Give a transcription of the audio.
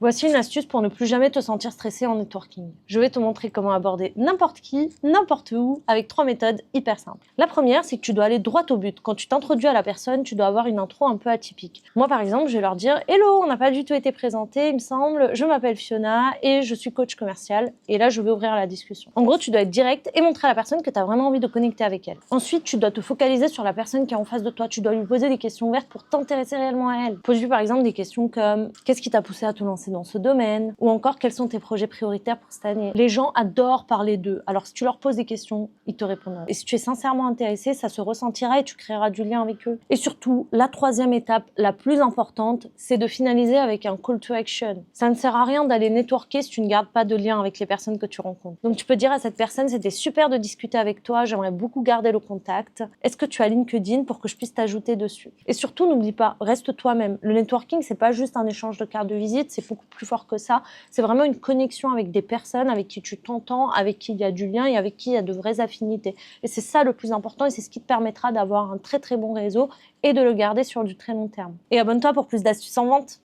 Voici une astuce pour ne plus jamais te sentir stressé en networking. Je vais te montrer comment aborder n'importe qui, n'importe où, avec 3 méthodes hyper simples. La première, c'est que tu dois aller droit au but. Quand tu t'introduis à la personne, tu dois avoir une intro un peu atypique. Moi, par exemple, je vais leur dire « Hello, on n'a pas du tout été présenté, il me semble, je m'appelle Fiona et je suis coach commercial. » Et là, je vais ouvrir la discussion. En gros, tu dois être direct et montrer à la personne que tu as vraiment envie de connecter avec elle. Ensuite, tu dois te focaliser sur la personne qui est en face de toi. Tu dois lui poser des questions ouvertes pour t'intéresser réellement à elle. Pose-lui par exemple des questions comme « Qu'est-ce qui t'a poussé à te lancer dans ce domaine ?» ou encore quels sont tes projets prioritaires pour cette année. Les gens adorent parler d'eux, alors si tu leur poses des questions, ils te répondront. Et si tu es sincèrement intéressé, ça se ressentira et tu créeras du lien avec eux. Et surtout, la troisième étape, la plus importante, c'est de finaliser avec un call to action. Ça ne sert à rien d'aller networker si tu ne gardes pas de lien avec les personnes que tu rencontres. Donc tu peux dire à cette personne, c'était super de discuter avec toi, j'aimerais beaucoup garder le contact. Est-ce que tu as LinkedIn pour que je puisse t'ajouter dessus? Et surtout, n'oublie pas, reste toi-même. Le networking, c'est pas juste un échange de cartes de visite, c'est beaucoup plus fort que ça. C'est vraiment une connexion avec des personnes avec qui tu t'entends, avec qui il y a du lien et avec qui il y a de vraies affinités. Et c'est ça le plus important et c'est ce qui te permettra d'avoir un très très bon réseau et de le garder sur du très long terme. Et abonne-toi pour plus d'astuces en vente.